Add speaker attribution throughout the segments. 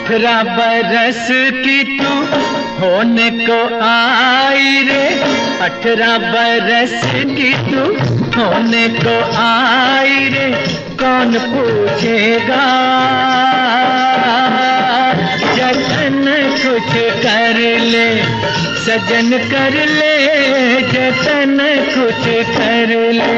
Speaker 1: 18 बरस की तू होने को आई रे, 18 बरस की तू होने को आई रे, कौन पूछेगा जतन कुछ कर ले, सजन कर ले जतन कुछ कर ले।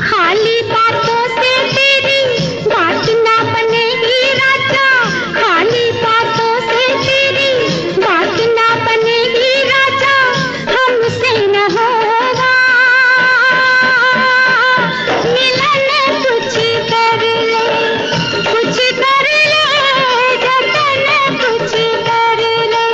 Speaker 2: खाली बातों से तेरी बात ना बनेगी राजा, खाली बातों से तेरी बात ना बनेगी राजा, हमसे न होगा मिलन, कुछ कर ले, कुछ कर ले जतन कुछ कर ले।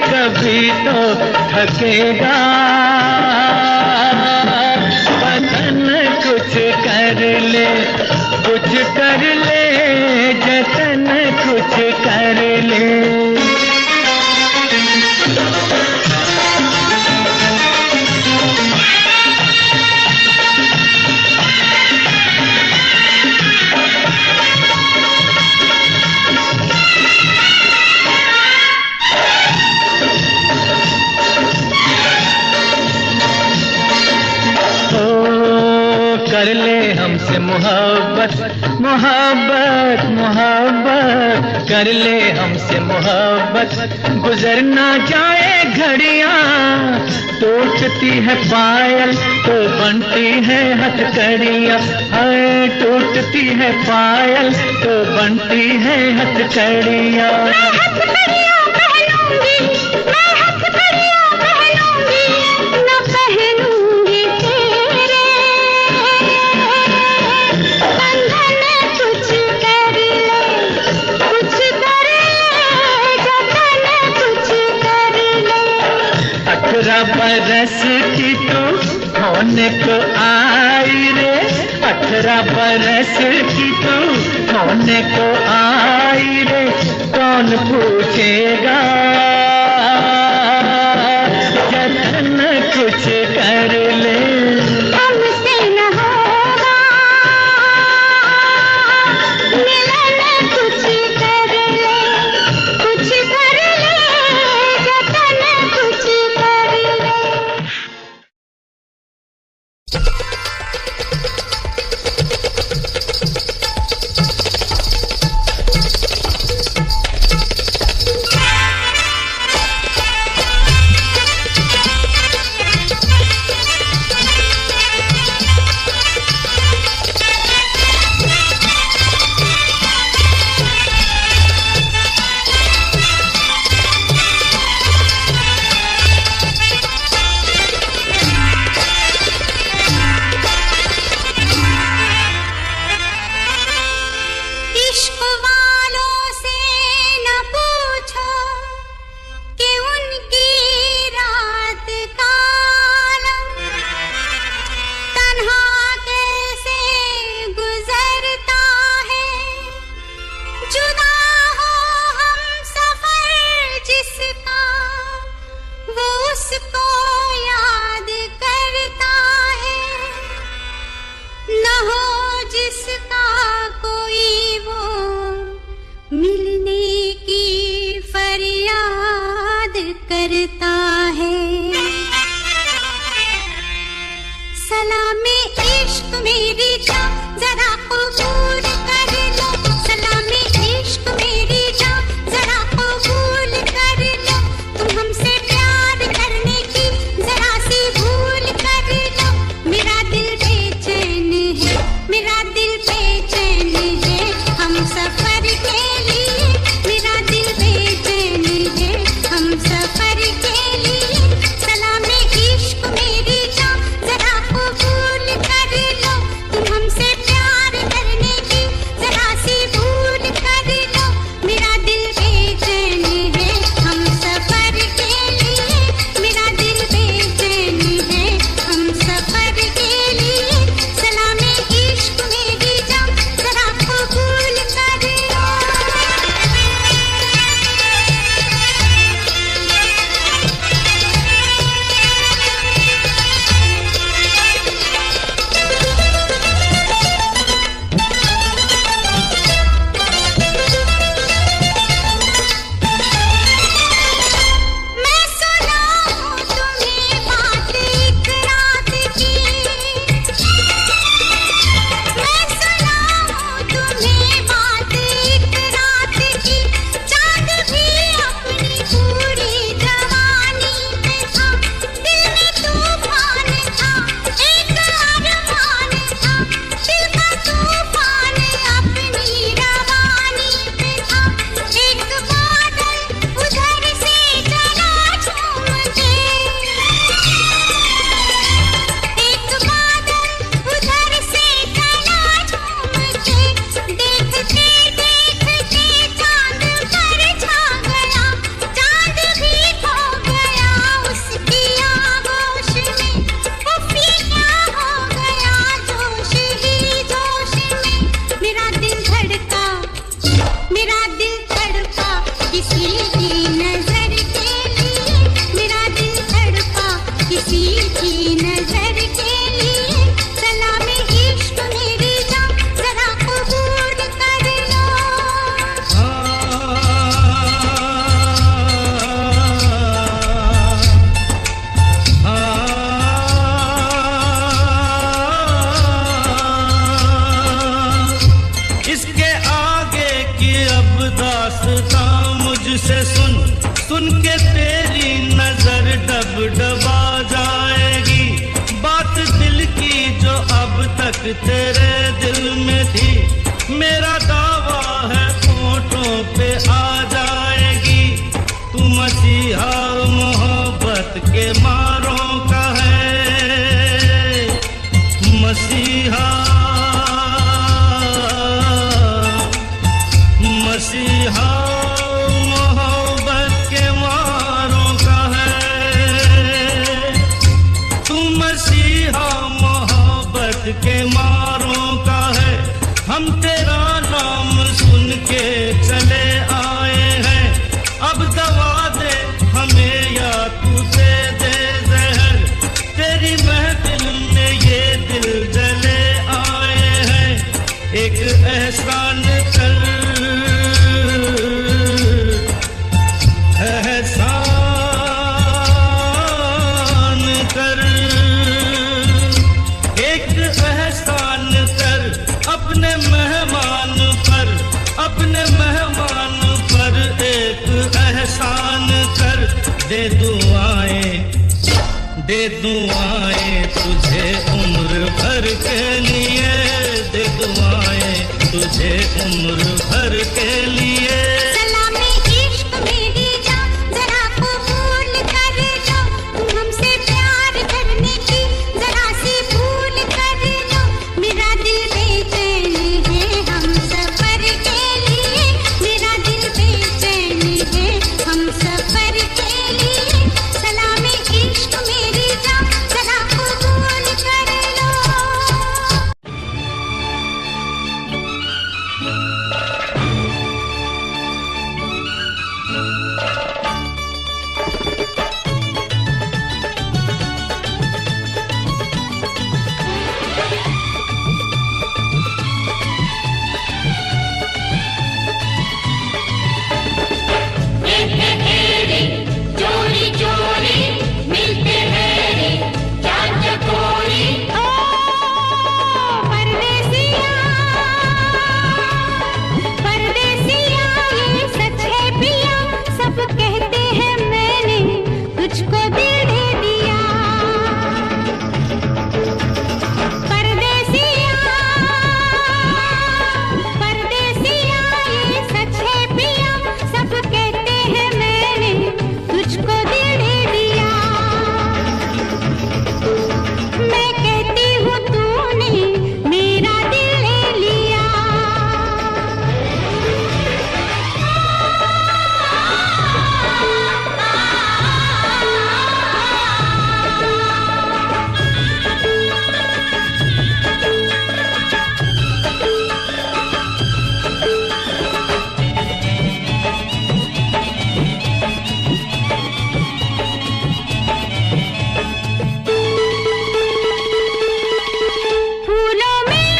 Speaker 1: कभी तो थकेगा बदन, कुछ कर ले, कुछ कर ले जतन कुछ कर ले। कर ले हमसे मोहब्बत, मोहब्बत, मोहब्बत, कर ले हमसे मोहब्बत, गुजर ना जाए घड़ियां, टूटती है पायल तो बनती है हथकड़ियां, हाय टूटती है पायल तो बनती है हथकड़ियां। बरस की तू होने को आई रे, 18 बरस की तू होने को आई रे, कौन पूछेगा जतन कुछ कर ले। हमसे न होगा मिलन, कुछ कर ले, कुछ कर ले जतन कुछ कर ले। सलामे इश्क मेरी जान जरा कबूल कर लो, सलामे इश्क मेरी जान जरा कबूल कर लो, तुम हमसे प्यार करने की जरा सी
Speaker 3: ये तेरी नजर डबडबा जाएगी, बात दिल की जो अब तक तेरे दिल में थी, मेरा दावा है होठों पे आ जाएगी। तू मसीहा मोहब्बत के मारों का है, मसीहा मसीहा मोहब्बत के मारों का है। तू मसीहा मोहब्बत के मारों का है। हम तेरा नाम सुन के चले आए हैं, अब दवा दे हमें या तू दे दे जहर। तेरी महफिल में ये दिल जले आए हैं, एक एहसान कर, एहसान कर, एक एहसान कर अपने मेहमान पर, अपने मेहमान पर एक एहसान कर। दे दुआएं तुझे उम्र भर के लिए, दे दुआएं तुझे उम्र भर के लिए।
Speaker 1: सलामे इश्क मेरी जान जरा कबूल कर लो, हमसे प्यार करने की जरा सी भूल कर लो। मेरा दिल बेचैन है हम सफर के लिए, मेरा दिल बेचैन है हम सफर के लिए। सलामे इश्क मेरी जान जरा कबूल कर लो। चोरी चोरी मिलते हैं रे चार चकोरी। ओ परदेसिया परदेसिया ये सच है पिया, सब कहते हैं मैंने तुझको दिल दे दिया। परदेसिया परदेसिया ये सच है पिया, सब कहते हैं मैंने तुझको दिल दे दिया। मैं कहती हूँ तूने मेरा दिल ले लिया। फूलों में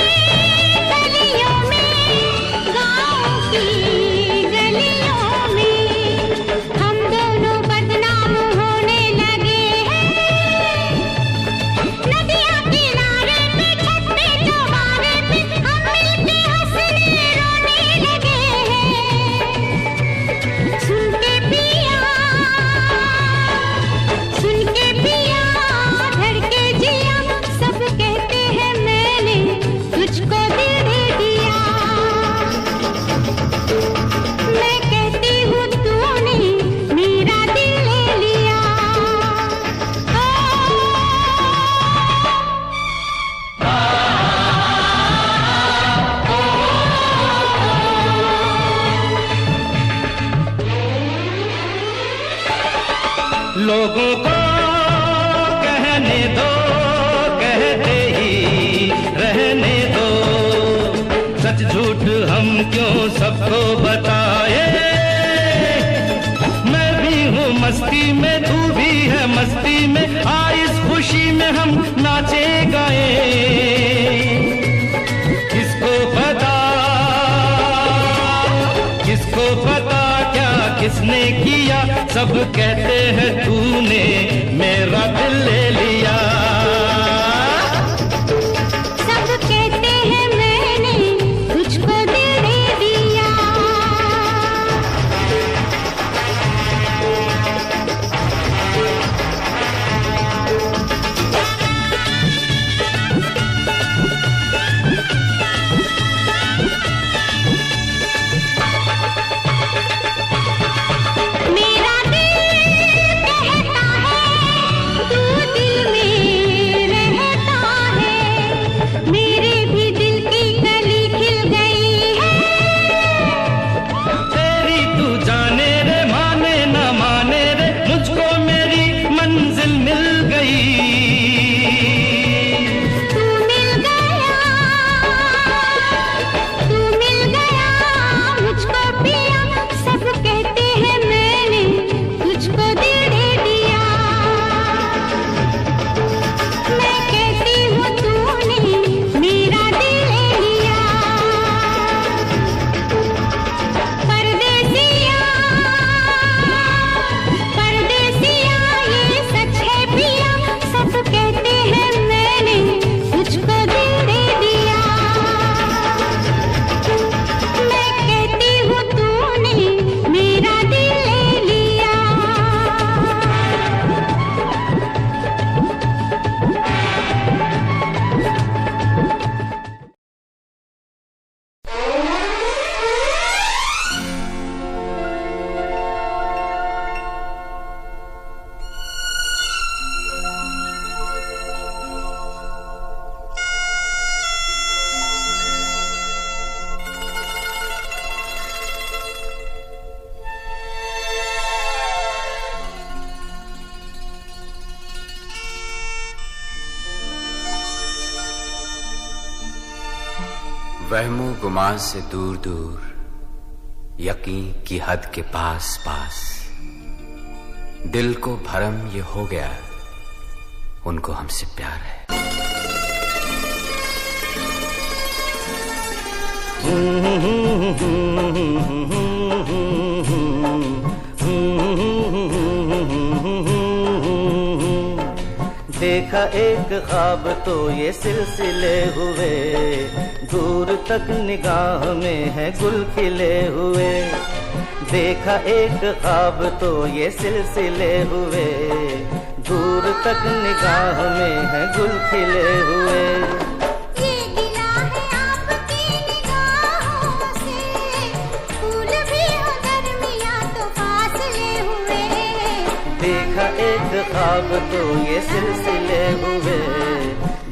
Speaker 1: गलियों में गाँव की गलियों में हम दोनों बदनाम होने लगे हैं। नदियाँ किनारे पे छत पे चौबारे पे हम मिलके हंसने रोने लगे हैं। सुन के पिया धड़के जिया, सब कहते हैं मैंने तुझको दिल दे दिया। मैं कहती हूँ तूने मेरा दिल ले लिया।
Speaker 3: लोगों को कहने दो, कहते ही रहने दो, सच झूठ हम क्यों सबको बताए। मैं भी हूँ मस्ती में, तू भी है मस्ती में, आ इस खुशी में हम नाचे गाए। किसको पता क्या किसने किया, सब कहते हैं तूने मेरा दिल ले लिया।
Speaker 1: सब कहते हैं मैंने तुझको दिल दे दिया।
Speaker 4: वहमो गुमान से दूर दूर, यकीन की हद के पास पास, दिल को भरम ये हो गया, उनको हमसे प्यार है।
Speaker 5: देखा एक ख्वाब तो ये सिलसिले हुए, दूर तक निगाह में है गुल खिले हुए। देखा एक ख्वाब तो ये सिलसिले हुए, दूर तक निगाह में है गुल खिले हुए।
Speaker 1: ये गिला है आपकी निगाहों से, फूल भी हो दरमियां तो फासले हुए।
Speaker 5: देखा एक ख्वाब तो ये सिलसिले हुए,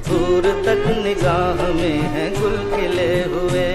Speaker 5: दूर तक निगाह में है गुल खिले हुए।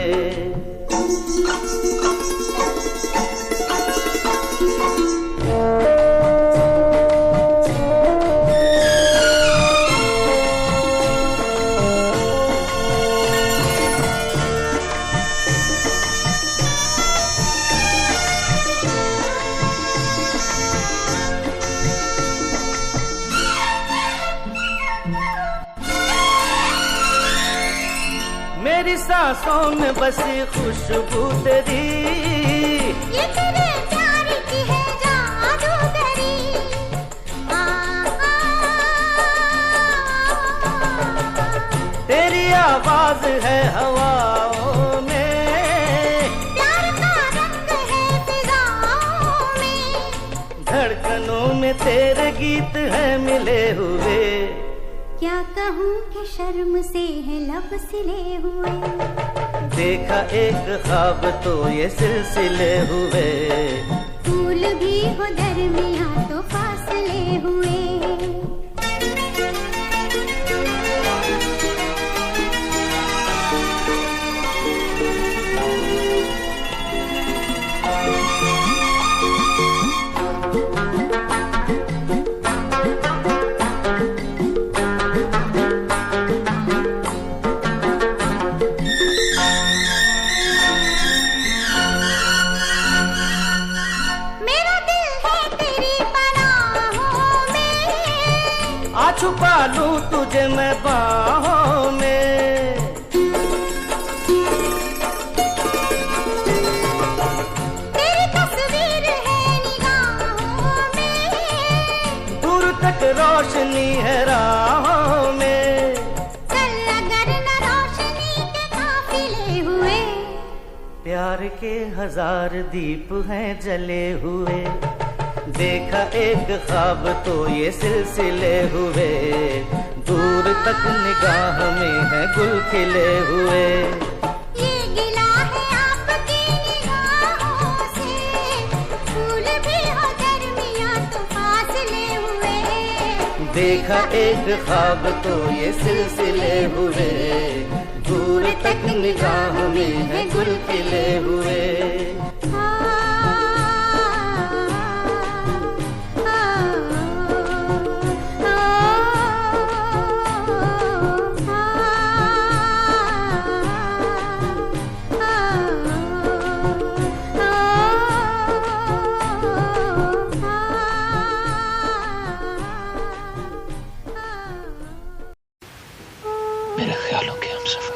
Speaker 5: मेरी सांसों में बसी खुशबू तेरी,
Speaker 1: ये तेरे प्यार की है जादूगरी।
Speaker 5: तेरी आवाज है हवाओं में,
Speaker 1: प्यार का रंग है फिजाओं में।
Speaker 5: धड़कनों में तेरे गीत है मिले हुए।
Speaker 1: क्या कहूँ कि शर्म से है लब सिले हुए।
Speaker 5: देखा एक ख्वाब तो ये सिलसिले हुए,
Speaker 1: फूल भी हो दरमियां तो फासले हुए।
Speaker 5: छुपा लूं तुझे मैं बाहों में,
Speaker 1: तेरी तस्वीर है निगाहों में।
Speaker 5: दूर तक रोशनी है राहों में।
Speaker 1: चल अगर न रोशनी के काफिले हुए।
Speaker 5: प्यार के हजार दीप हैं जले हुए। देखा एक ख्वाब तो ये सिलसिले हुए, दूर तक निगाह में है गुल खिले हुए।
Speaker 1: ये गिला है आपकी निगाहों से, फूल भी हो दरमियां तो फासले हुए।
Speaker 5: देखा एक ख्वाब तो ये सिलसिले हुए, दूर तक निगाह में है गुल खिले हुए।
Speaker 4: मेरे ख्यालों के हमसफर।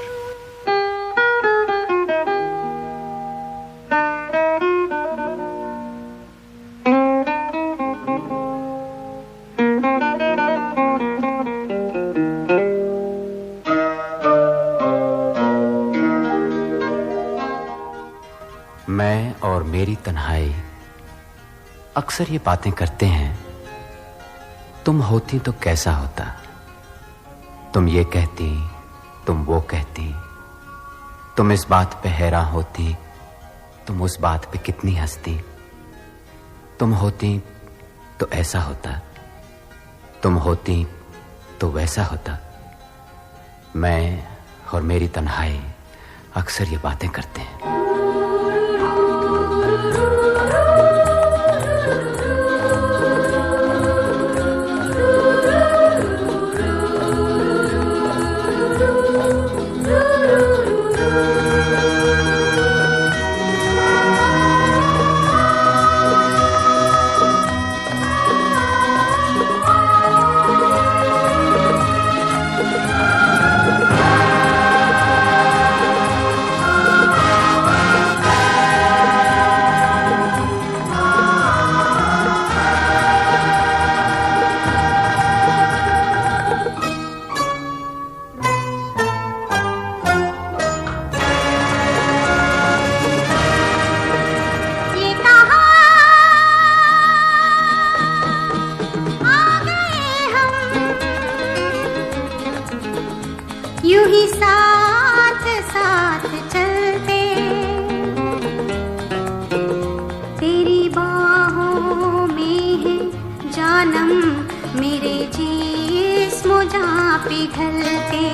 Speaker 4: मैं और मेरी तन्हाई अक्सर ये बातें करते हैं, तुम होती तो कैसा होता। तुम ये कहती, तुम वो कहती, तुम इस बात पे हैरान होती, तुम उस बात पे कितनी हंसती। तुम होती तो ऐसा होता, तुम होती तो वैसा होता। मैं और मेरी तन्हाई अक्सर ये बातें करते हैं।
Speaker 1: जानम मेरे जिस्म जा पिघलते,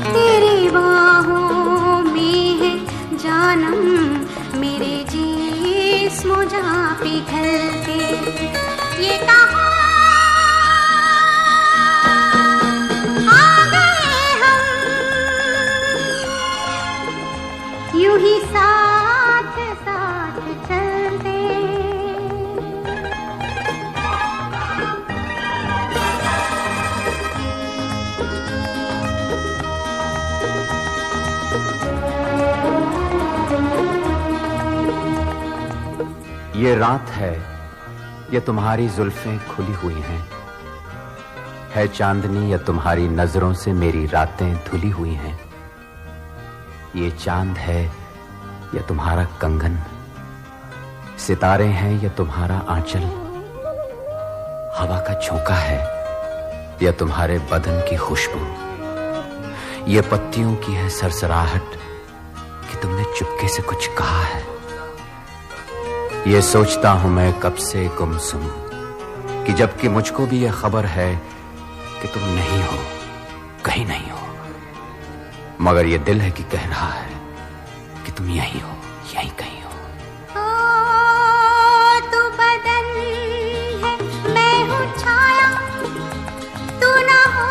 Speaker 1: तेरी बाहों में है जानम मेरे जिस्म जा पिघलते। ये कहाँ आ गए हम, यूं ही साथ साथ चलते।
Speaker 4: ये रात है, ये तुम्हारी जुल्फें खुली हुई हैं, है चांदनी या तुम्हारी नजरों से मेरी रातें धुली हुई हैं। ये चांद है या तुम्हारा कंगन, सितारे हैं या तुम्हारा आंचल, हवा का झोंका है या तुम्हारे बदन की खुशबू, ये पत्तियों की है सरसराहट कि तुमने चुपके से कुछ कहा है। ये सोचता हूं मैं कब से गुमसुम कि जबकि मुझको भी ये खबर है कि तुम नहीं हो, कहीं नहीं हो, मगर ये दिल है कि कह रहा है कि तुम यहीं हो, यहीं कहीं हो।
Speaker 1: तू बदन है, मैं हूँ छाया, तू ना हो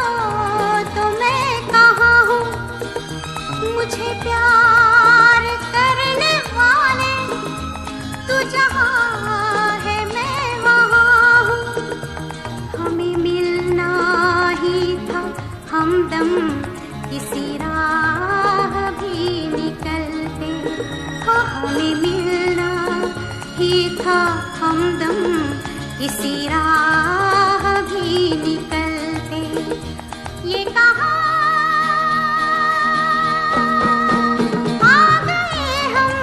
Speaker 1: तो मैं कहाँ हूँ। मुझे प्यार करने वाले तू जहाँ है मैं वहाँ हूँ। हमें मिलना ही था हमदम किसी राह भी निकलते, हो हमें मिलना ही था हमदम किसी राह भी निकलते। ये कहाँ आ गए हम,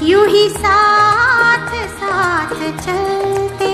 Speaker 1: यूं ही साथ साथ चलते।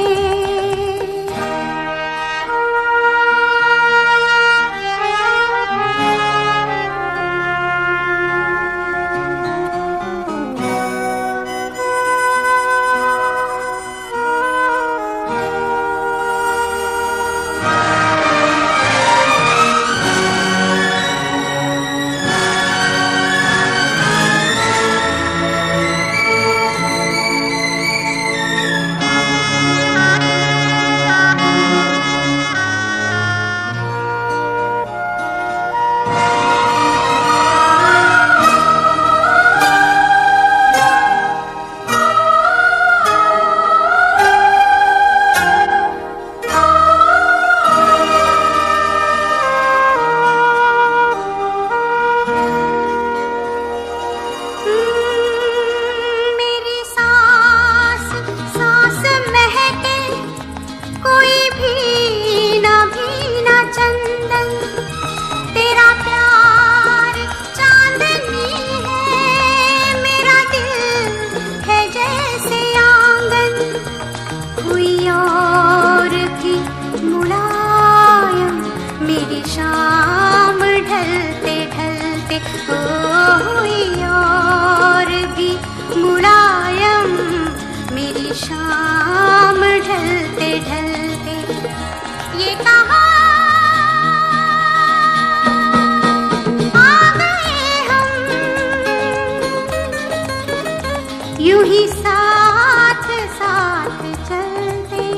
Speaker 1: यूं ही साथ साथ चलते।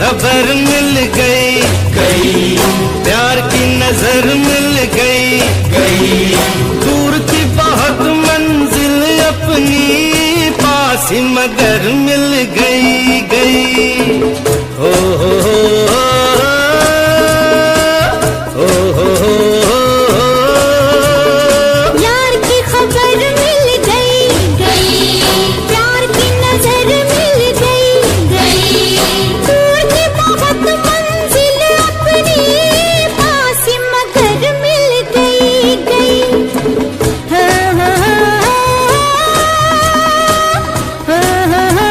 Speaker 3: खबर मिल गई गई, प्यार की नजर मिल गई गई, दूर की बहुत मंजिल अपनी पास ही मगर मिल गई गई। हो हो हो
Speaker 2: यार की खबर मिल गई गई, प्यार की नजर मिल गई गई, दूर की बहुत मंजिल अपनी पास ही मगर मिल गई गई। हाँ हाँ हाँ हाँ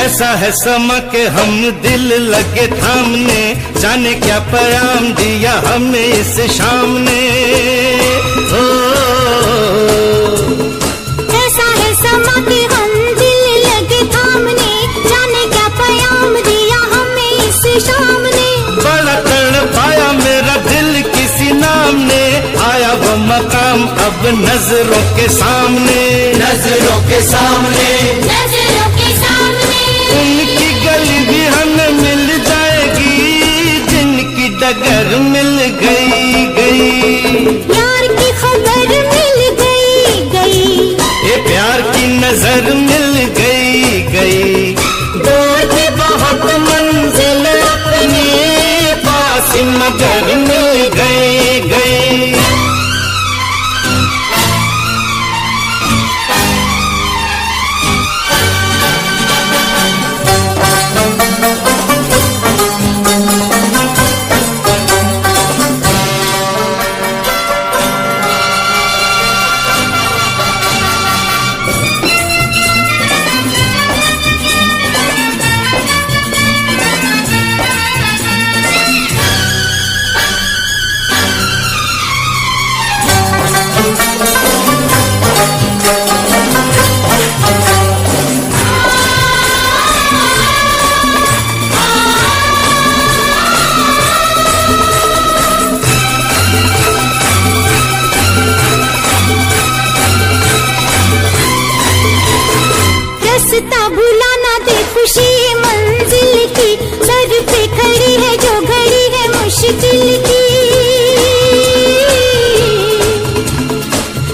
Speaker 3: ऐसा है समा के हम दिल लगे थामने, जाने क्या पैगाम दिया हमें इस शाम ने। हो
Speaker 2: ऐसा है समा के हम दिल लगे थामने, जाने क्या पैगाम दिया हमें इस शाम ने।
Speaker 3: बड़ा तड़पाया मेरा दिल किसी नाम ने, आया वो मकाम अब नजरों के सामने, नजरों के सामने,
Speaker 2: नजरों के सामने।
Speaker 3: उनकी गली भी हमें मिल जाएगी, जिनकी डगर मिल गई गई।
Speaker 2: यार की खबर मिल गई गई,
Speaker 3: ये प्यार की नजर मिल गई गई, दूर की बहुत मंजिल अपने पास ही मगर मिल गई गई।
Speaker 2: रास्ता भुलाना दे खुशी मंजिल की, सर पे खड़ी है जो घड़ी है मुश्किल की।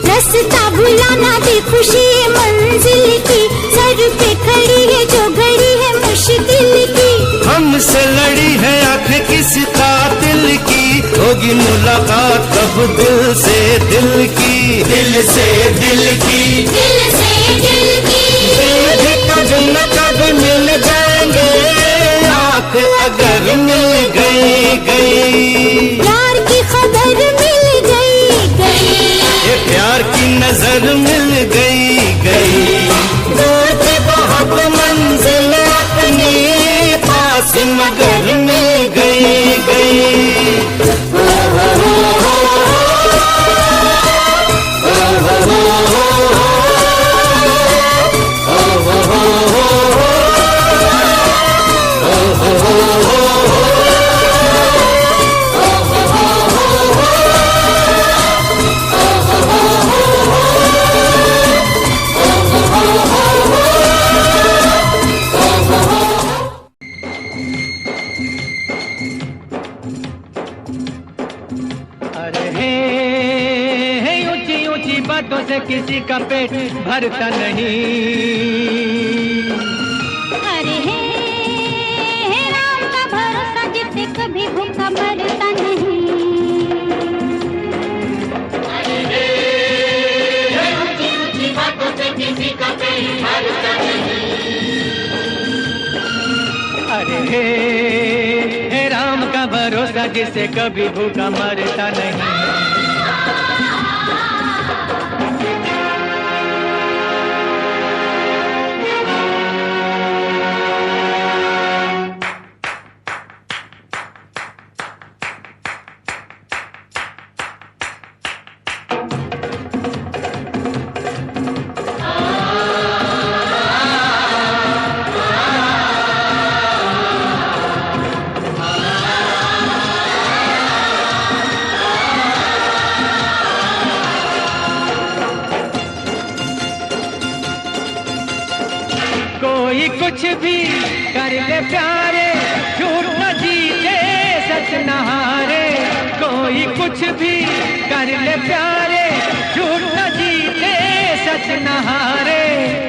Speaker 2: रास्ता भुलाना दे खुशी मंजिल की, सर पे खड़ी है जो घड़ी है मुश्किल की।
Speaker 3: हमसे लड़ी है आंखें किसी कातिल की, होगी मुलाकात कब दिल से दिल की, दिल से दिल की,
Speaker 2: दिल से दिल की।
Speaker 3: भी कभी न कभी मिल जाएंगे, आँख अगर मिल गई गई।
Speaker 2: यार की खबर मिल गई गई,
Speaker 3: ये प्यार की नजर मिल गई गई, दूर की बहुत मंजिल अपनी पास ही मगर मिल गई गई।
Speaker 6: बातों से किसी का पेट भरता नहीं।
Speaker 1: अरे हे राम का भरोसा जिससे कभी भूखा मरता नहीं।
Speaker 6: जिससे कभी भूखा मरता नहीं। कोई कुछ भी कर ले प्यारे, झूठ न जीते सच न हारे। कोई कुछ भी कर ले प्यारे, झूठ न जीते सच न हारे।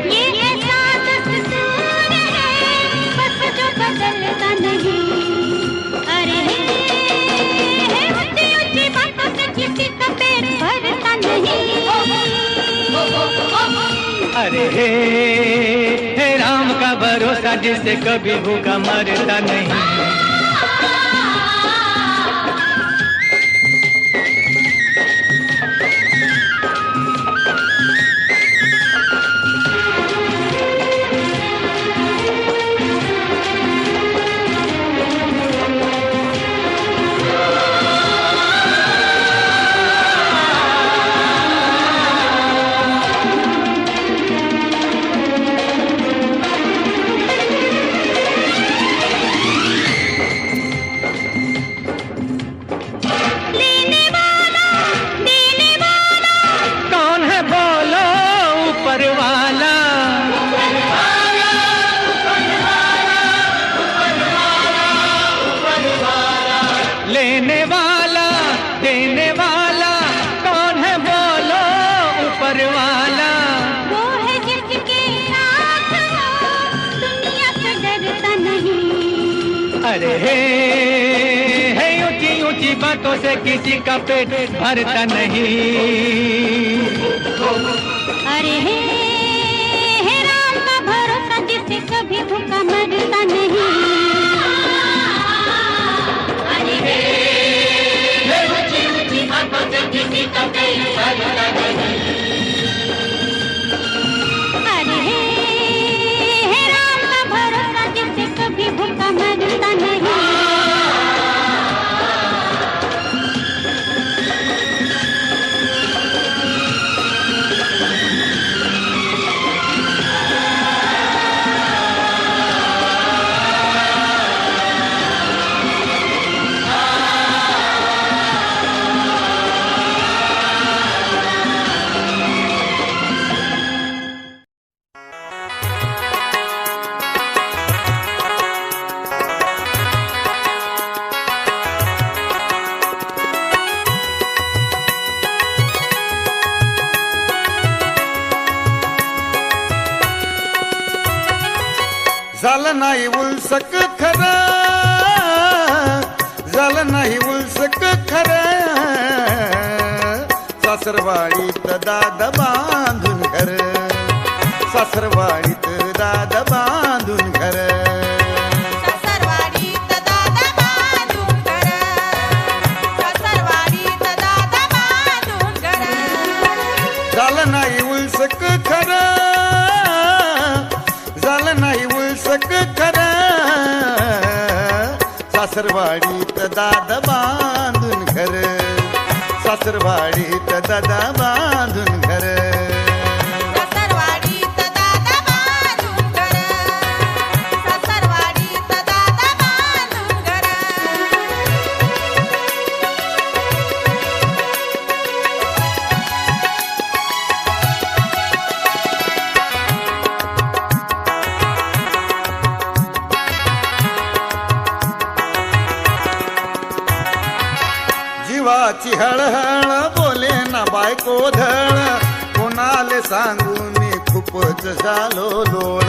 Speaker 1: ये ऐसा दस्तूर है बस जो बदलता नहीं। अरे ऊंची ऊंची बातों से किसी का पेट भरता नहीं।
Speaker 6: अरे हे राम का भरोसा जिससे कभी भूखा मरता नहीं। लेने वाला देने वाला कौन है बोलो ऊपर वाला।
Speaker 1: वो है जिसके साथ हो दुनिया से डरता नहीं।
Speaker 6: अरे हे ऊंची ऊंची बातों से किसी का पेट भरता नहीं।
Speaker 1: अरे हे राम का भरोसा जिससे कभी भूखा मरता नहीं। अरे हे राम का भरोसा जिससे कभी भूखा मरता नहीं।
Speaker 7: झालं नाही उलसक खरं, झालं नाही उलसक खरं, सासरवाडीत दाद बांधून घर, सासरवाडीत दाद बांधून घर,
Speaker 2: सासरवाडीत दादा बांधून घर, सासरवाडीत दादा बांधून घर.
Speaker 7: झालं नाही उलसक खरं, झालं नाही उलसक खरं, सासरवाडीत दाद बांधून घर, सासरवाडीत दादा बांधून घर,
Speaker 2: सासरवाडीत दादा बांधून घर, सासरवाडीत दादा बांधून घर.
Speaker 7: जीवाची हळहळ बोले ना बायको धळ, कोणाले सांगू मी खूपच झालो लोळ,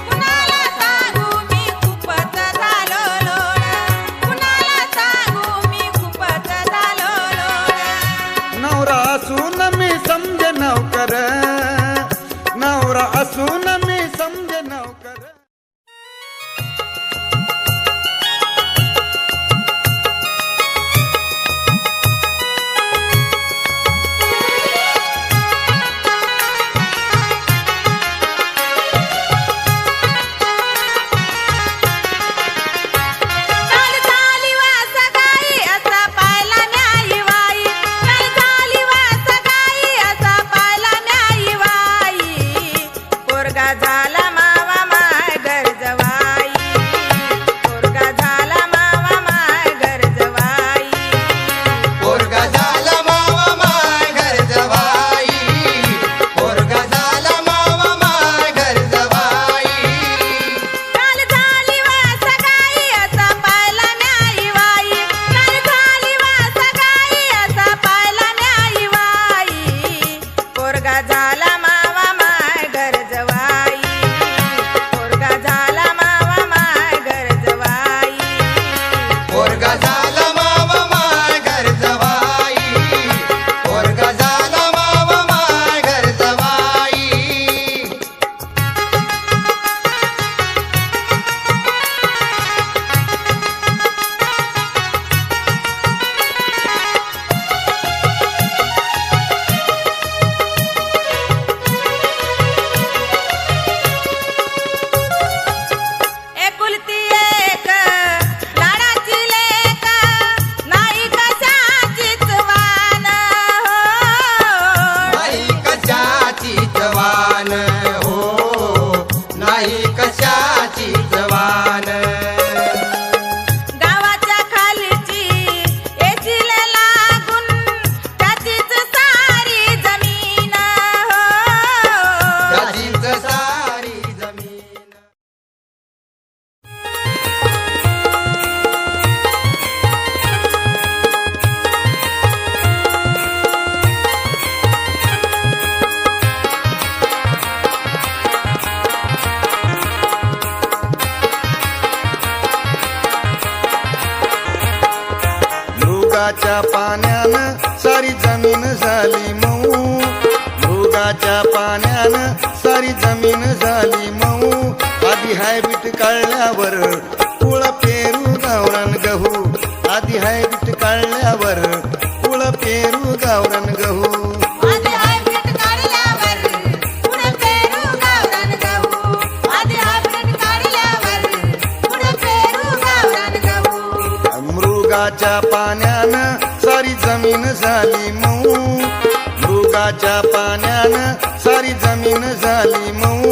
Speaker 2: कुणाला सांगू मी खूपच झालो लोळ, कुणाला सांगू मी खूपच झालो लोळ.
Speaker 7: नवरा असून मी समजे नवकर, नवरा असून मी समजे नवकर.
Speaker 8: पोरगा झाला मावा माय घर जवाई, पोरगा झाला मावा माय घर जवाई.
Speaker 2: काल झाली वा सगाई असा पायला न्याई वाई, काल झाली वा सगाई असा पायला न्याई वाई. पोरगा झाला मावा माय घर जवाई, पोरगा झाला मावा माय घर जवाई.
Speaker 8: पोरगा झाला मावा माय घर जवाई, पोरगा झाला मावा माय घर जवाई.
Speaker 2: एकुलती एक लाडाची लेक, नाही कशाचीच वान हो.
Speaker 8: नाही कशाची जवान हो, नाही कशाची जवान.
Speaker 2: गावाच्या खालची येशील लागून त्याचीच सारी जमीन हो.
Speaker 8: त्याचीच सारी जमीन.
Speaker 7: मृगाच्या पाण्यानं सारी जमीन झाली मऊ, मृगाच्या पाण्यानं सारी जमीन झाली मऊ. आधी हायब्रीड काढल्यावर कुळ पेरू गावरान गहू, आधी हायब्रीड काढल्यावर कुळ पेरू गावरान गहू.
Speaker 2: आधी हायब्रीड काढल्यावर पुढे पेरू गावरान गहू, आधी हायब्रीड काढल्यावर पुढे पेरू गावरान गहू.
Speaker 7: मृगाच्या पाण्यानं सारी जमीन झाली मऊ, मृगाच्या पाण्यानं सारी जमीन झाली मऊ.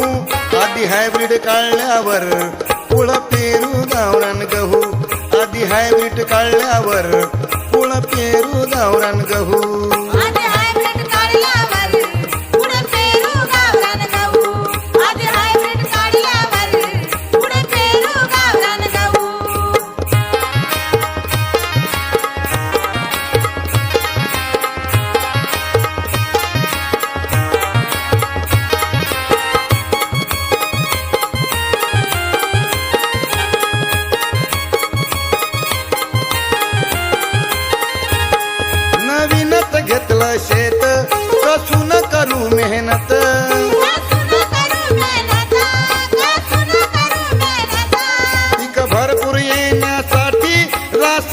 Speaker 7: आधी हायब्रीड काढल्यावर कुळ पेरू गावरान गहू, आधी हायब्रीड काढल्यावर कुळ पेरू गावरान गहू.
Speaker 2: आधी हायब्रीड काढल्यावर पुढे पेरू गावरान गहू, आधी हायब्रीड काढल्यावर पुढे पेरू गावरान गहू.
Speaker 7: नवीनच घेतलं शेत कसून करू मेहनत, पीक भरपूर येण्यासाठी रास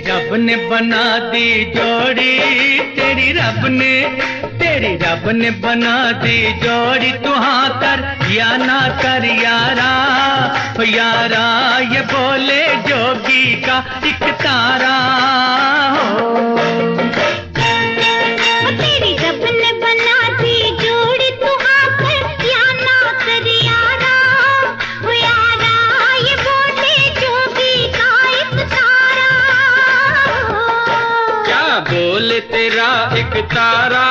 Speaker 6: रब ने बना दी जोड़ी, तेरी रब ने बना दी जोड़ी. तू हाँ कर या ना कर यारा, ओ यारा ये बोले जोगी का एक तारा हो.
Speaker 2: तेरी रब ने बना दी जोड़ी, तू हाँ कर या ना कर यारा, ओ यारा ये बोले जोगी का एक तारा हो.
Speaker 6: क्या बोले तेरा एक तारा,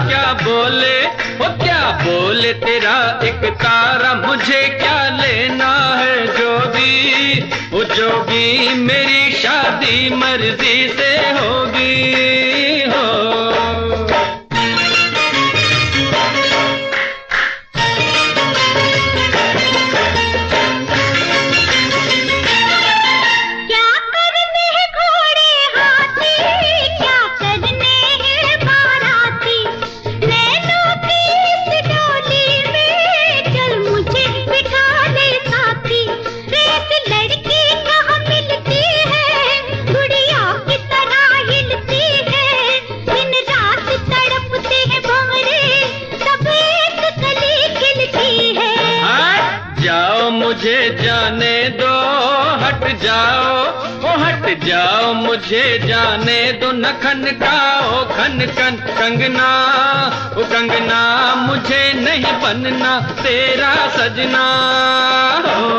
Speaker 6: क्या बोले ओ क्या बोले तेरा एक तारा. मुझे क्या लेना है जोगी, ओ जोगी मेरी शादी मर्जी से होगी हो.
Speaker 2: क्या करते हैं घोड़े हाथी, क्या
Speaker 6: जाओ मुझे जाने दो न खन का ओ खन खन कंगना, ओ कंगना मुझे नहीं बनना तेरा सजना हो।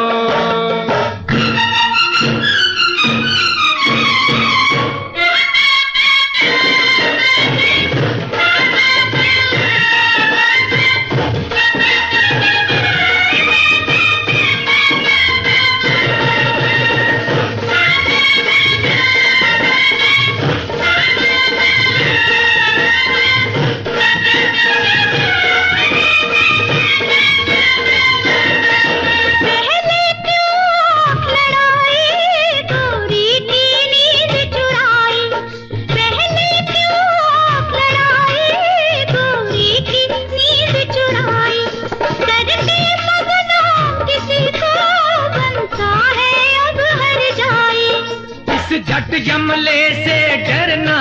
Speaker 6: झट जमले से डरना,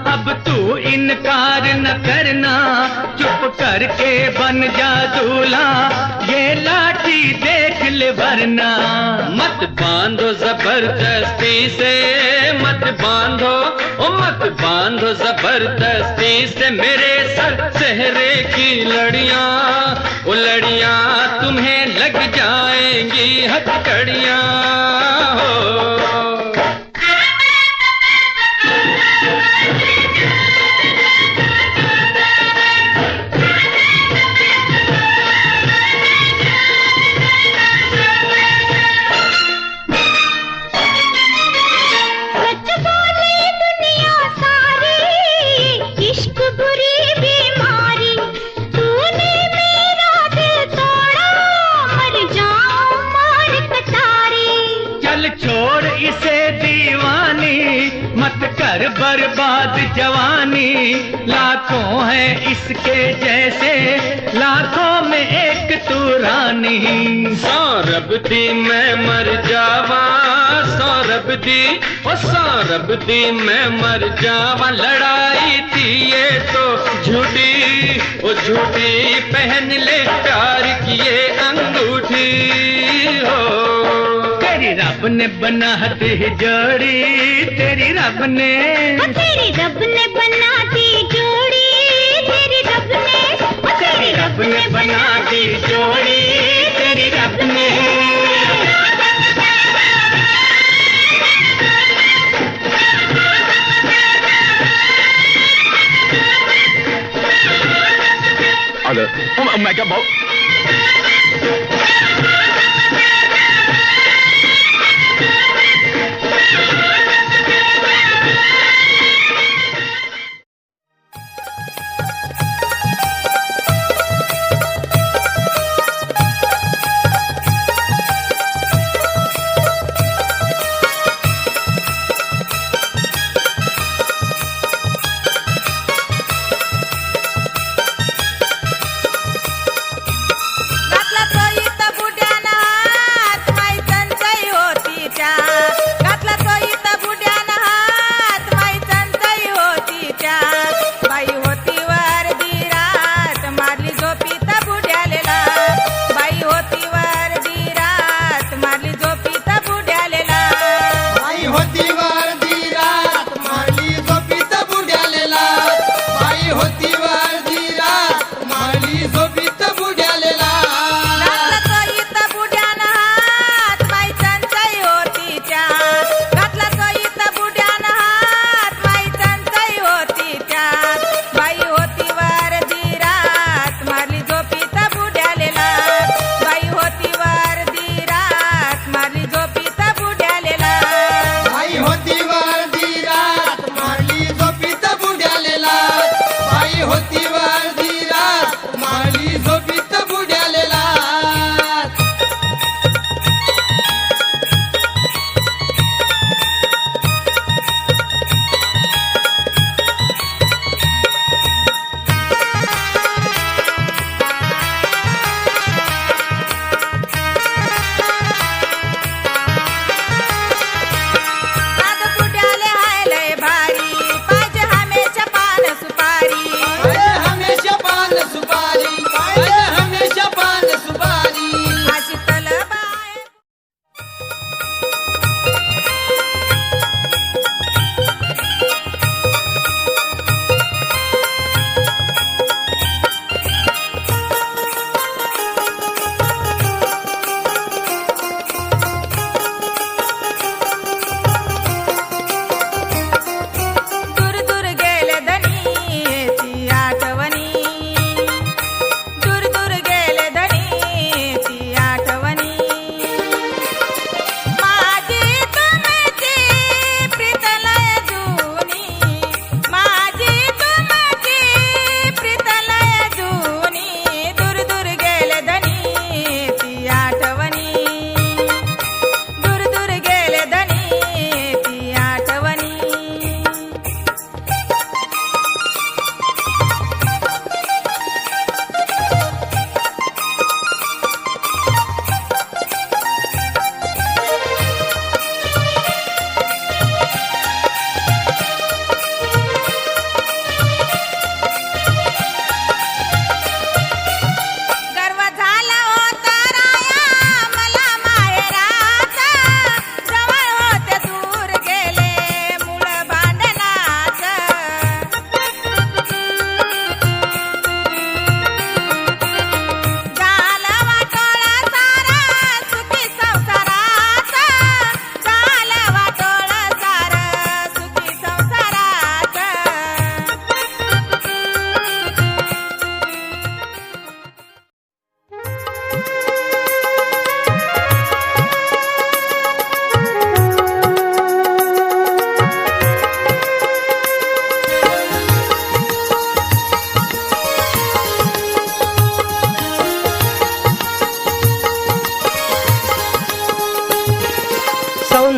Speaker 6: अब तू इनकार न करना, चुप करके बन जा दूल्हा, ये लाठी देख ले वरना। मत बांधो जबरदस्ती से, मत बांधो ओ मत बांधो जबरदस्ती से मेरे सर सेहरे की लड़ियां, ओ लड़ियां तुम्हें लग जाएंगी हथकड़ियां हो। छोड़ इसे दीवानी, मत कर बर्बाद जवानी, लाखों हैं इसके जैसे, लाखों में एक तू रानी। सौरभ दी मैं मर जावा, सौरभ दी ओ सौरभ दी मैं मर जावा, लड़ाई थी ये तो झूठी, ओ झूठी पहन ले प्यार की ये अंगूठी हो। तेरी रब ने बना दी जोड़ी, तेरी रब ने बना दी जोड़ी, तेरी रब ने बना दी जोड़ी, तेरी रब ने। मैं क्या बहुत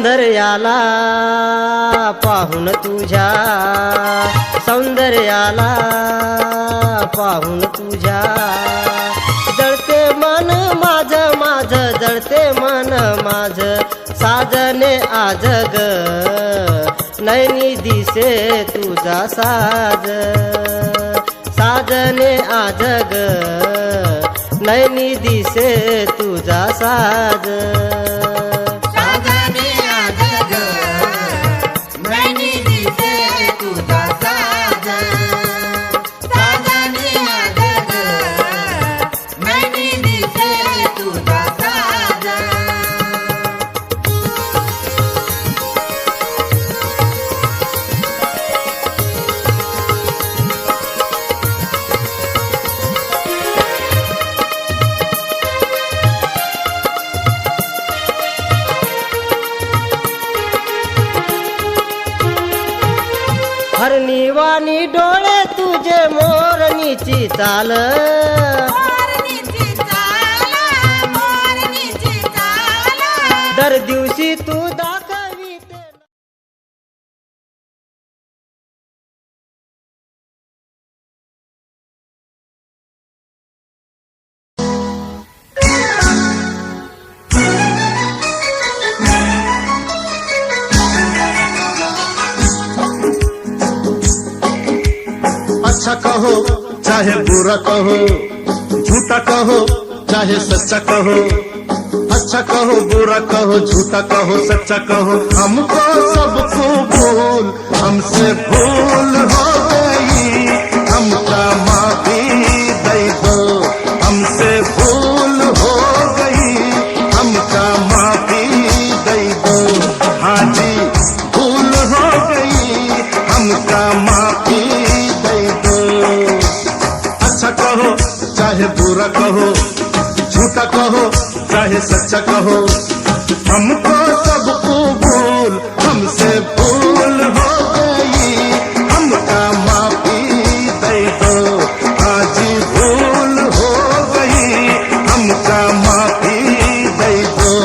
Speaker 9: सौंदर्याला पाहून तुझ्या, सौंदर्याला पाहून तुझ्या जळते मन माझ, माझ जळते मन माझ, साजने आज ग नैनी दिसे तुझा साज, साजने आज ग नैनी दिसे तुझा साज.
Speaker 8: साजने आज ग नैनी दिसे तुझा साज, साजने आज ग नैनी दिसे तुझा साज.
Speaker 9: हरणीवाणी डोळे तुझे मोरणीची चाल,
Speaker 1: मोरणीची चाल, मोरणीची चाल.
Speaker 9: दर दिवशी तू दाखविते.
Speaker 10: अच्छा कहो चाहे बुरा कहो, झूठा कहो चाहे सच्चा कहो, अच्छा कहो बुरा कहो झूठा कहो सच्चा कहो, हमको सबको भूल हमसे भूल हो गई, हमका माफी दे दो, हमसे भूल हो गई, हमका माफी दे दो. हाँ जी भूल हो गई, हमका माफी दे दो. अच्छा कहो चाहे बुरा कहो, झूठा कहो चाहे सच्चा कहो, हमको सबको भूल हमसे भूल हो गई, हमका माफी दे दो. आज भूल हो गई, हमका माफी दे दो.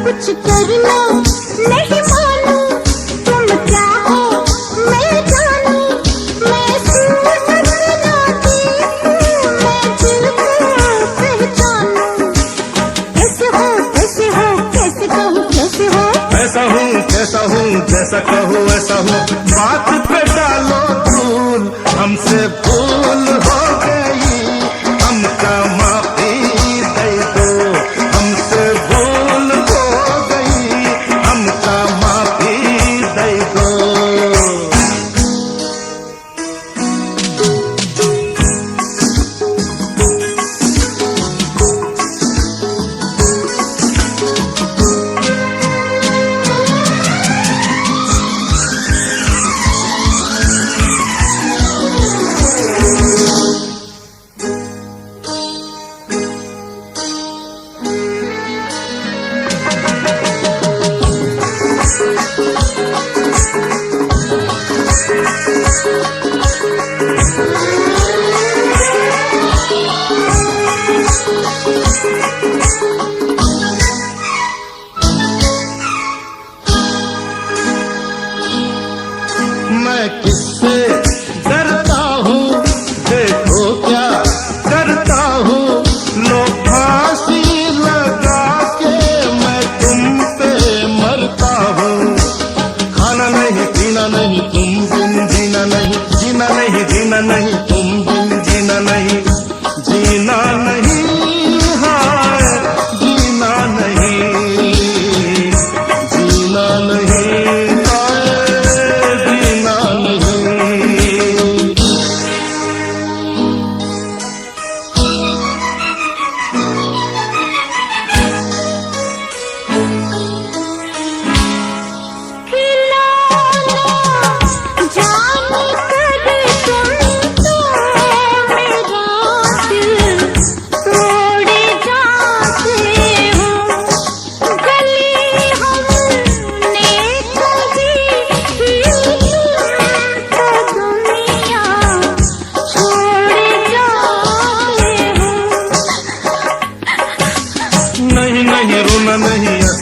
Speaker 2: कुछ कर लो नहीं मानो, तुम क्या हो मैं जानू, मैं सूरत नाती हूँ, मैं दिल को पहचानू. कैसे हो कैसे हो कैसे कहूँ कैसे हो,
Speaker 10: ऐसा हूँ कैसा हूँ जैसा कहो ऐसा हूँ, बात पे डालो धूल हमसे भूल हो गई, हमका माफी दे दो, हमसे भूल हो गई, हमका माफी दे दो.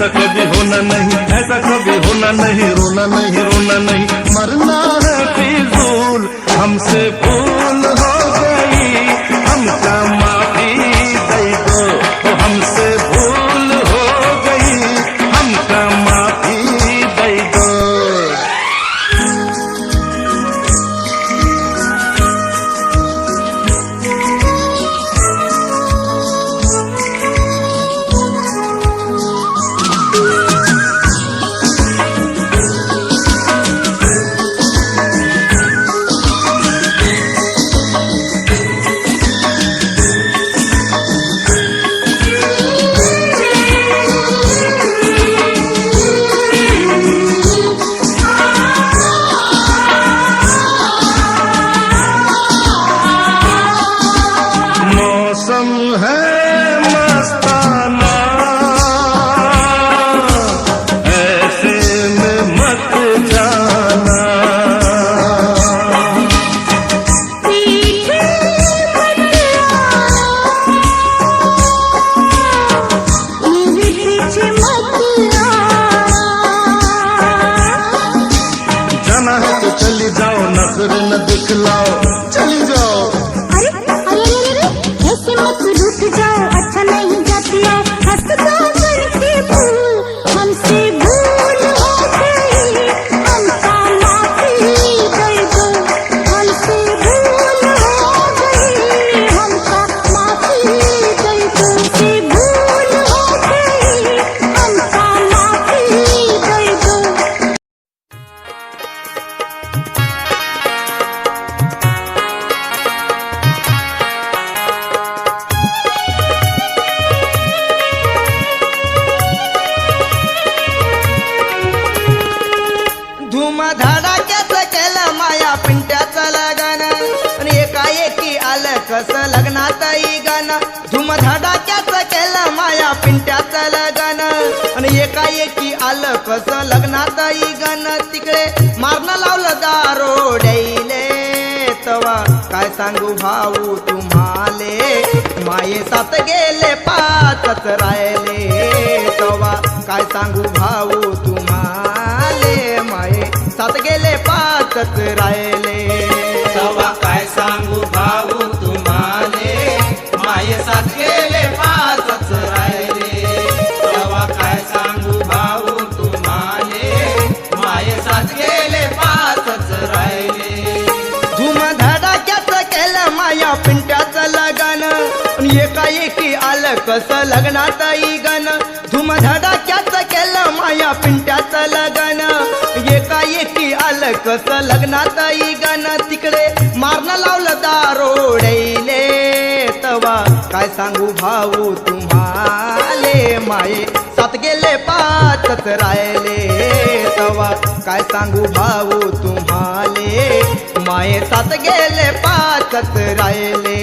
Speaker 10: ऐसा कभी होना नहीं, ऐसा कभी होना नहीं, रोना नहीं, रोना नहीं, मरना है फिजूल, हमसे भूल हो गई, हमका माफी दे दो, हमसे भूल हो गई, हमका माफी दे दो। मौसम है मस्ताना, ऐसे में मत जाना।
Speaker 2: पीछे मत आओ, मेरे पीछे मत आओ।
Speaker 10: जाना है तो चली जाओ, नजर न दिखलाओ, चली जाओ।
Speaker 2: अरे अरे अरे ऐसे मत रुक जाओ, अच्छा नहीं जाती है, हंस दो करके भूल, हमसे भूल हो गई, हमका माफी दे दो, हमसे भूल हो गई, हमका माफी दे दो, हमसे भूल हो गई, हमका माफी दे दो।
Speaker 8: धूम धडाक्याचं केलं माया पिंट्याचं लगन आणि एकाएकी आलं कसं लग्नातही गाणं. धूम धडाक्याचं केलं माया पिंट्याचं लगन आणि एकाएकी आलं कसं लग्नातही गाणं. तिकडे मारणं लावलं दारोड्याईले, तवा काय सांगू भाऊ तुम्हाले, माये सात गेले पाचच राहिले, तवा काय सांगू भाऊ तुम्हाले, माये सात गेले पाचच राहिले.
Speaker 11: तवा काय सांगू भाऊ तुम्हाले, माये साथ गेले पाचच राहिले. तवा काय सांगू भाऊ तुम्हाले, माये साथ गेले पाचच राहिले.
Speaker 8: धूम धडाक्याचं केलं माया पिंट्याचं लगन आणि एकाएकी आलं कसं लग्नातही गाणं. धूम धडाक्याचं केलं माया पिंट्याचं लगन, एकाएकी आलं कसं लग्नातही गाणं. तिकडे मारणं लावलं दारोड्याईले, तवा काय सांगू भाऊ तुम्हाले, माये सात गेले पाचच राहिले. तवा काय सांगू भाऊ तुम्हाले, माये सात गेले पाचच राहिले.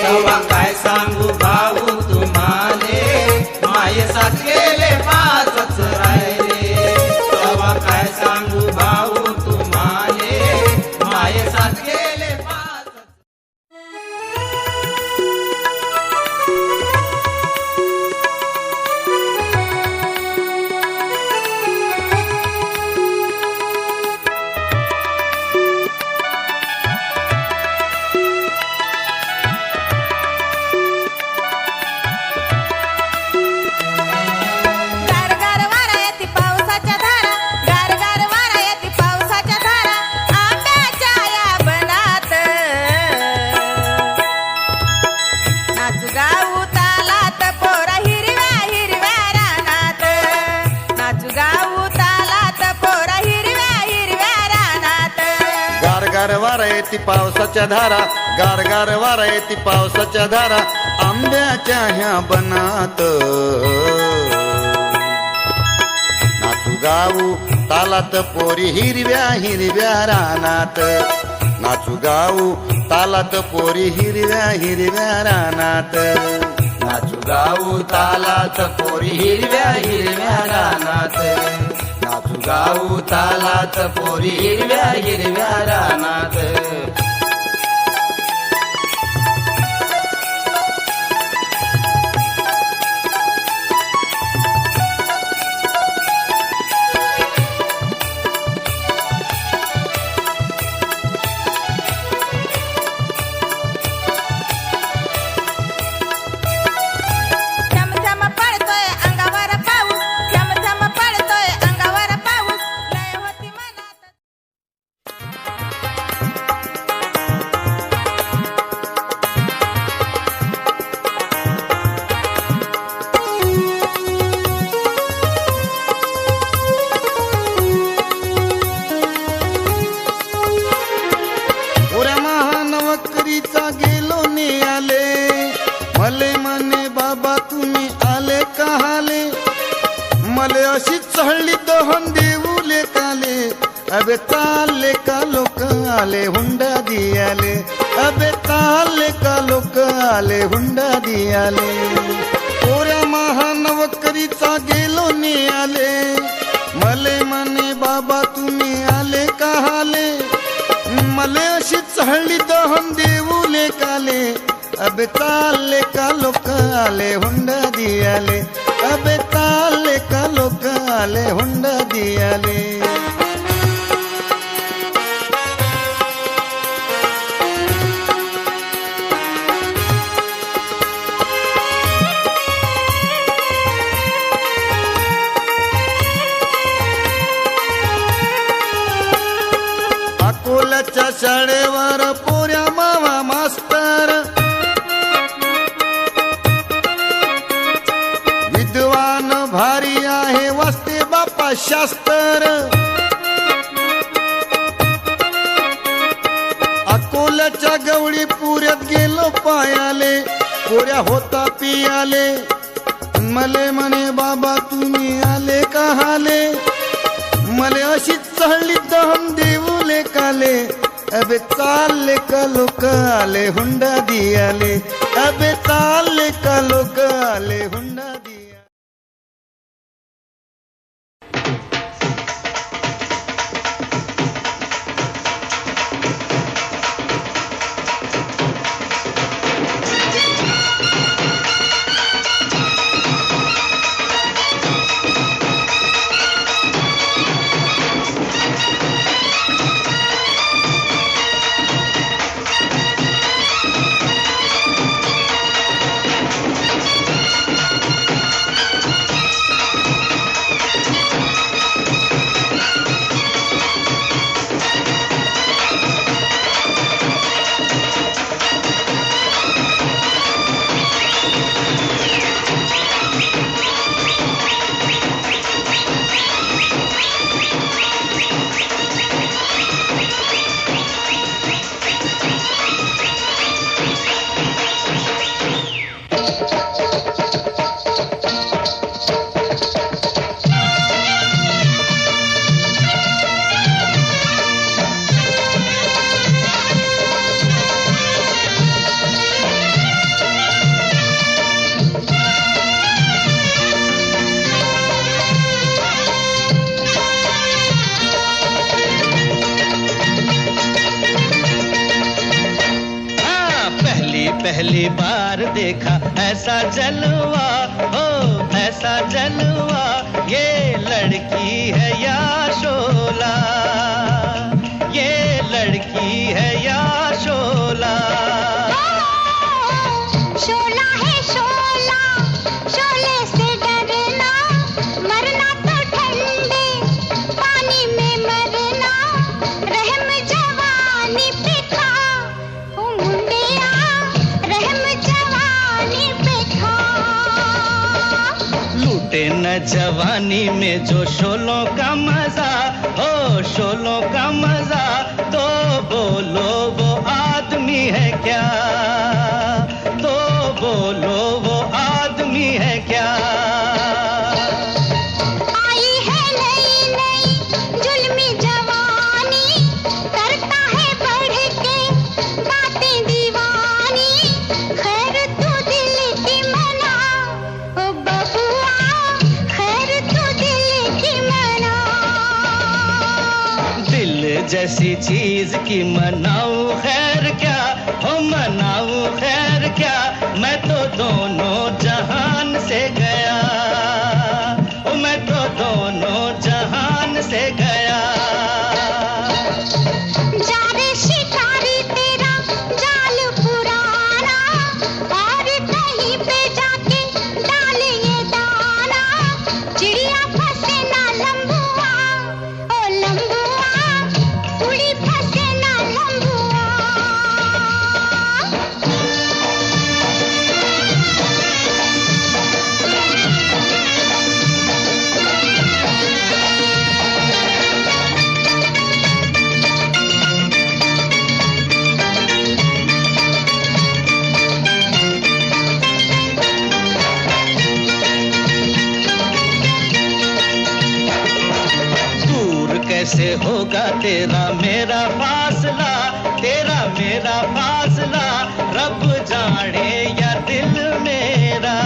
Speaker 11: तवा काय सांगू भाऊ तुम्हाले, माये साथ गेले पाचच राहिले. तवा काय सांगू भाऊ तुम्हाले, माये साथ गेले पाच.
Speaker 1: गारगार वारा येते पावसाच्या धारा, गारगार वारा येते पावसाच्या धारा, आंब्याच्या या बनात नाचू गाऊ तालात पोरा हिरव्या हिरव्या रानात, नाचू गाऊ तालात पोरा हिरव्या हिरव्या रानात.
Speaker 7: गारगार वारा येती पावसाच्या धारा, गारगार वारा येती पावसाच्या धारा, आंब्याच्या ह्या बनात नाचू गाऊ तालात पोरी हिरव्या हिरव्या रानात, नाचू गाऊ तालात पोरी हिरव्या हिरव्या रानात, नाचू गाऊ तालात पोरी हिरव्या हिरव्या रानात, नाचू गाऊ तालात पोरी हिरव्या हिरव्या रानात. नोकरीचा गेलो ने आले मले म्हणे बाबा तुम्ही आले कहाले मले अशी चढली दहन देऊले काले अबे चालले का लोक आले हुंडा दियाले अबे चालले का लोक आले हुंडा दियाले पोऱ्या महानवकरीचा गेलो ने आले मले म्हणे बाबा तुम्ही आले कहाले मले अशी चढली दहन देऊले काले अबे चालले का लोक आले हुंडा दियाले अबे चालले का लोक आले हुंडा दियाले अकोल्याच्या शाळेवर पोऱ्या मावा मास्तर विद्वान भारी आहे वाचते बापा शास्त्र अकोल्याच्या गवळी पुऱ्यात गेलो पायाले पोऱ्या होता पियाले मले म्हणे बाबा तुम्ही आले कहाले मले अशी चढली दहन देऊले काले अबे चालले का लोक आले हुंडा दियाले अबे चालले का लोक आले हुंडा दिया
Speaker 5: पहली बार देखा ऐसा जलवा हो ऐसा जलवा ये लड़की है या शोला ये लड़की है या शोला
Speaker 1: शोला है शोला शोले से डरना मरना तो ठंडे पानी में मरना रहम जवानी पे खा ओ मुंडिया रहम जवानी पे खा
Speaker 5: लूटे न जवानी में जो शोलों का मजा हो शोलों का मजा तो बोलो वो आदमी है क्या तो बोलो वो आदमी है क्या
Speaker 1: आई है नई नई जुल्मी जवानी करता है बढ़ के बातें दीवानी खैर तू दिल की मना ओ बबुआ खैर तू दिल की मना
Speaker 5: दिल जैसी चीज की मनाऊं खैर क्या हो मनाऊं खैर क्या मैं तो दोनों जहान से गया ओ मैं तो दोनों जहान से गया
Speaker 1: जा रे शिकारी तेरा जाल पुराना और कहीं पे जाके डाल ये दाना चिड़िया फंसे ना लंबुआ ओ लंबुआ उड़ी फंसे ना लंबुआ
Speaker 3: कैसे होगा तेरा मेरा फासला, तेरा मेरा फासला, रब जाने या दिल मेरा,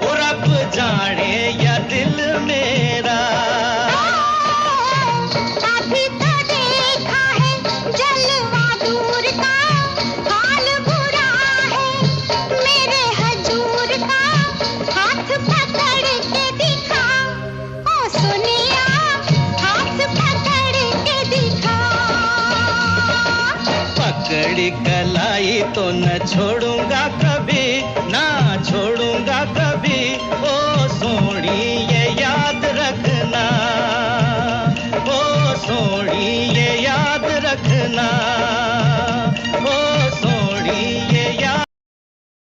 Speaker 3: ओ रब जाने या दिल मेरा।
Speaker 1: अभी तो देखा है जलवा दूर का, हाल बुरा है मेरे हजूर का, हाथ पकड़ के दिखा, ओ सुनिया हाथ पकड़ के दिखा।
Speaker 3: पकड़ी कलाई तो न छोड़ूंगा कभी, ना छोड़ूंगा कभी, ओ सोनी ये याद रखना, ओ सोनी ये याद रखना।